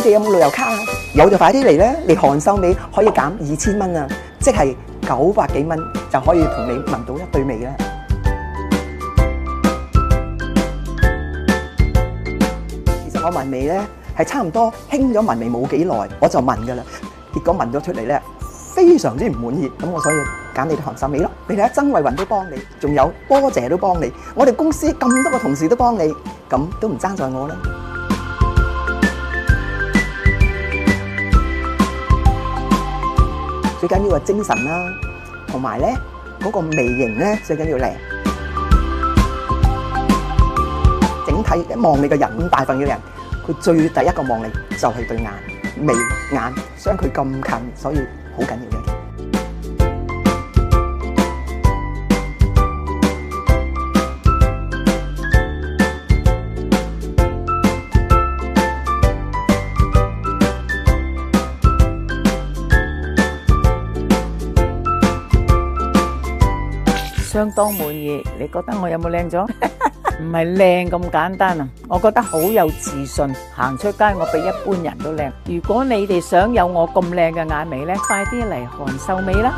哋有冇旅遊卡啊？有就快啲嚟啦！嚟韓秀美可以減2000蚊啊，即係900幾蚊就可以同你聞到一對味啦。其實我聞味咧係差唔多興咗聞味冇幾耐，我就聞㗎啦。結果聞咗出嚟咧，非常之唔滿意，咁我所以揀你哋韓秀美咯。你睇下曾慧雲都幫你，仲有波姐都幫你，我哋公司咁多個同事都幫你，咁都唔爭在我啦。最緊要係精神啦，同埋咧嗰個眉形咧最緊要靚。整體一望你個人咁大份嘅人，佢最第一個望你就係對眼、眉眼，相距咁近，所以好緊要嘅。相當滿意，你覺得我有冇靚咗？唔係靚咁簡單啊！我覺得好有自信，行出街我比一般人都靚。如果你哋想有我咁靚嘅眼眉呢，快啲嚟韓秀美啦！